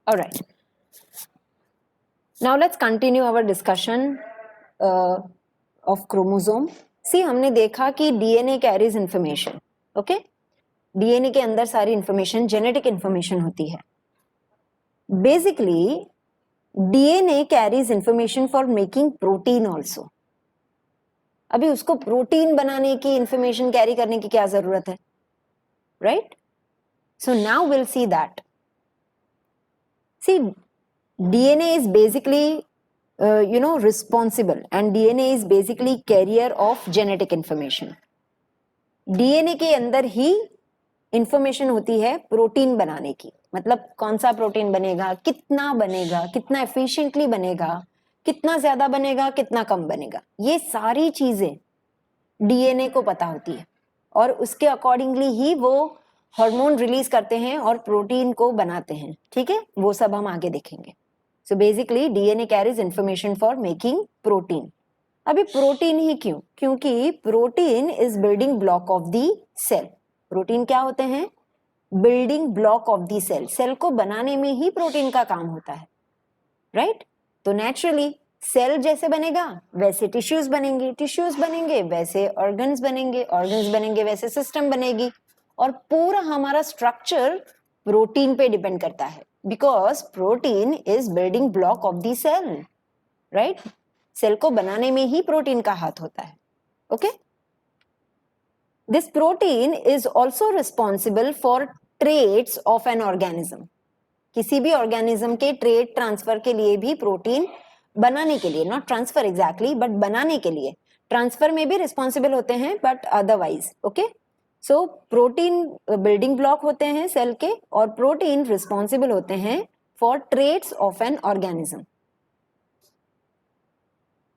All right. Now let's continue our discussion of chromosome. See, हमने देखा कि DNA carries information. Okay? DNA के अंदर सारी information genetic information होती है. Basically, DNA carries information for making protein also. अभी उसको प्रोटीन बनाने की इंफॉर्मेशन कैरी करने की क्या जरूरत है, right? So now will see that. See, DNA is basically responsible, and DNA is basically carrier of genetic information. DNA के अंदर ही इंफॉर्मेशन होती है प्रोटीन बनाने की, मतलब कौन सा प्रोटीन बनेगा, कितना एफिशिएंटली बनेगा, कितना ज्यादा बनेगा, कितना कम बनेगा, ये सारी चीजें डीएनए को पता होती है और उसके अकॉर्डिंगली ही वो हार्मोन रिलीज करते हैं और प्रोटीन को बनाते हैं. ठीक है, वो सब हम आगे देखेंगे. So basically DNA carries information for making protein. अभी प्रोटीन ही क्यों? क्योंकि protein is building block of the cell. Protein क्या होते हैं? Building block of the cell. Cell को बनाने में ही प्रोटीन का काम होता है, राइट? तो नेचुरली सेल जैसे बनेगा वैसे टिश्यूज बनेंगे वैसे ऑर्गन्स बनेंगे वैसे सिस्टम बनेगी, और पूरा हमारा स्ट्रक्चर प्रोटीन पे डिपेंड करता है, because protein is building block of the cell, right? Cell को बनाने में ही प्रोटीन का हाथ होता है. Okay, this protein is also responsible for traits of an organism. किसी भी ऑर्गेनिज्म के ट्रेट ट्रांसफर के लिए भी प्रोटीन बनाने के लिए, नॉट ट्रांसफर एग्जैक्टली बट बनाने के लिए, ट्रांसफर में भी रिस्पॉन्सिबल होते हैं but otherwise. Okay, so protein building block होते हैं सेल के, और प्रोटीन रिस्पॉन्सिबल होते हैं for traits of an organism.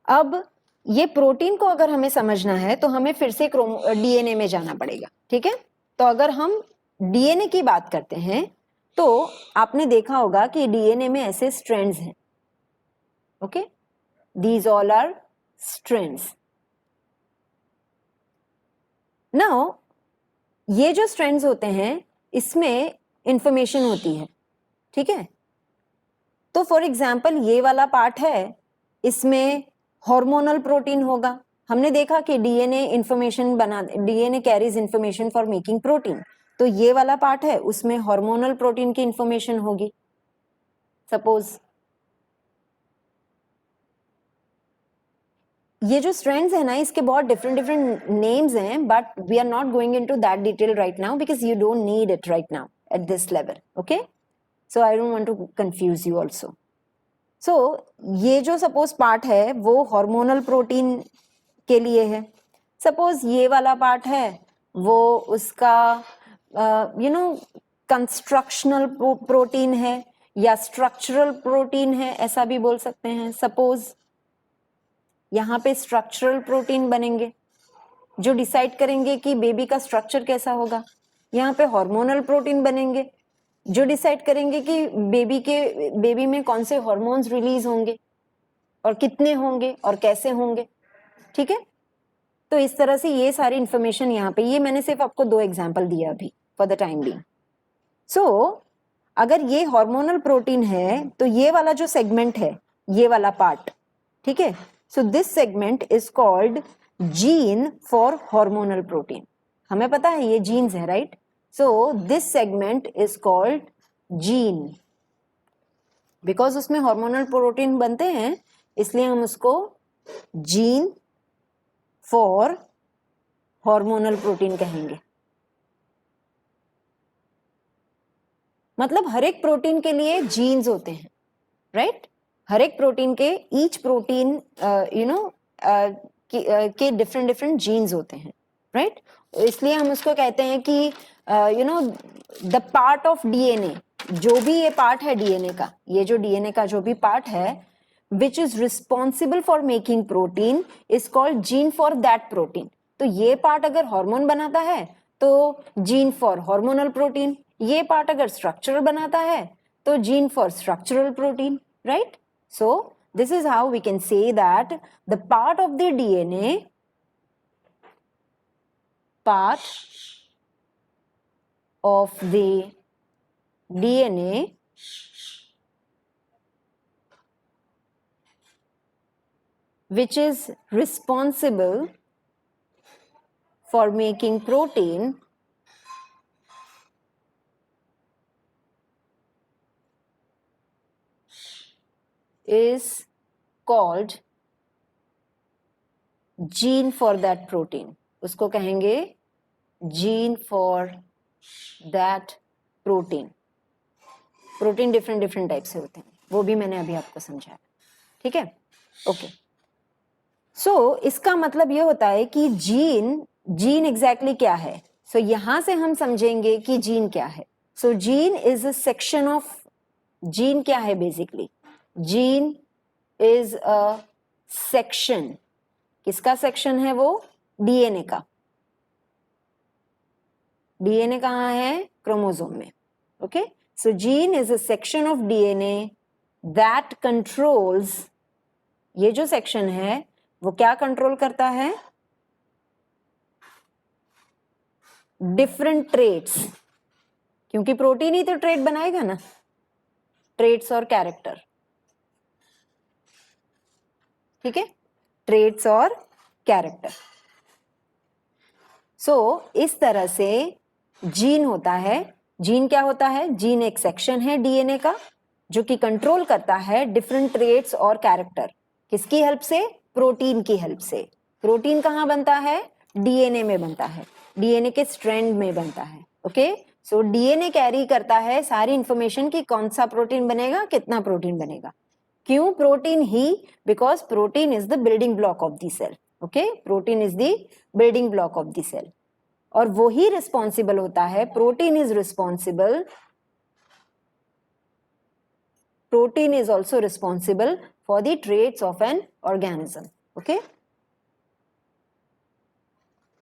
अब ये प्रोटीन को अगर हमें समझना है तो हमें फिर से डीएनए में जाना पड़ेगा. ठीक है, तो अगर हम डीएनए की बात करते हैं तो आपने देखा होगा कि डीएनए में ऐसे स्ट्रैंड्स हैं. Okay, these all are strands. Now ये जो स्ट्रैंड्स होते हैं इसमें इंफॉर्मेशन होती है. ठीक है, तो फॉर एग्जांपल ये वाला पार्ट है, इसमें हार्मोनल प्रोटीन होगा. हमने देखा कि DNA carries information for making protein. तो ये वाला पार्ट है, उसमें हार्मोनल प्रोटीन की इंफॉर्मेशन होगी. सपोज ये जो स्ट्रैंड्स है ना, इसके बहुत डिफरेंट नेम्स हैं, but we are not going into that detail right now because you don't need it right now at this level. Okay, so I don't want to confuse you also. सो ये जो suppose part है वो hormonal protein के लिए है. Suppose ये वाला पार्ट है वो उसका कंस्ट्रक्शनल प्रोटीन है या स्ट्रक्चरल प्रोटीन है, ऐसा भी बोल सकते हैं. सपोज यहाँ पे स्ट्रक्चरल प्रोटीन बनेंगे जो डिसाइड करेंगे कि बेबी का स्ट्रक्चर कैसा होगा. यहाँ पे हार्मोनल प्रोटीन बनेंगे जो डिसाइड करेंगे कि बेबी में कौन से हार्मोन्स रिलीज होंगे और कितने होंगे और कैसे होंगे. ठीक है, तो इस तरह से ये सारी इंफॉर्मेशन यहाँ पे, ये मैंने सिर्फ आपको 2 एग्जांपल दिया अभी फॉर द टाइम बीइंग. सो अगर ये हार्मोनल प्रोटीन है तो ये वाला जो सेगमेंट है, ये वाला पार्ट, ठीक है, so this segment is called gene for hormonal protein. हमें पता है ये जीन्स है, right? So this segment is called gene because उसमें हार्मोनल प्रोटीन बनते हैं, इसलिए हम उसको जीन फॉर हार्मोनल प्रोटीन कहेंगे. मतलब हर एक प्रोटीन के लिए जीन्स होते हैं, राइट? हर एक प्रोटीन के ईच प्रोटीन के डिफरेंट जीन्स होते हैं, राइट? इसलिए हम उसको कहते हैं कि द पार्ट ऑफ डीएनए, जो भी ये पार्ट है डीएनए का, ये जो डीएनए का जो भी पार्ट है which is responsible for making protein is called gene for that protein. तो ये पार्ट अगर हार्मोन बनाता है तो जीन फॉर हार्मोनल प्रोटीन, ये पार्ट अगर स्ट्रक्चरल बनाता है तो gene for structural protein, right? So this is how we can say that the part of the DNA which is responsible for making protein is called gene for that protein. उसको कहेंगे gene for that protein. Protein different different type से होते हैं, वो भी मैंने अभी आपको समझाया, ठीक है? ओके, सो इसका मतलब ये होता है कि जीन एग्जैक्टली क्या है. सो यहां से हम समझेंगे कि जीन क्या है. So gene is a section of, gene क्या है basically? Gene is a section. किसका सेक्शन है वो? डीएनए का. डीएनए कहाँ है? क्रोमोसोम में. Okay, so gene is a section of DNA that controls, ये जो सेक्शन है वो क्या कंट्रोल करता है? डिफरेंट ट्रेट्स, क्योंकि प्रोटीन ही तो ट्रेट बनाएगा ना, ट्रेट्स और कैरेक्टर. ठीक है, ट्रेट्स और कैरेक्टर. सो इस तरह से जीन होता है. जीन क्या होता है? जीन एक सेक्शन है डीएनए का जो कि कंट्रोल करता है डिफरेंट ट्रेट्स और कैरेक्टर. किसकी हेल्प से? प्रोटीन की हेल्प से. प्रोटीन कहाँ बनता है? डीएनए में बनता है, डीएनए के स्ट्रैंड में बनता है. ओके, सो डीएनए कैरी करता है सारी इंफॉर्मेशन कि कौन सा प्रोटीन बनेगा, कितना प्रोटीन बनेगा. क्यों प्रोटीन ही? Because protein is the building block of the cell. Okay, protein is the building block of the cell. और वो ही रिस्पॉन्सिबल होता है, protein is responsible, protein is also responsible for the traits of an organism. Okay,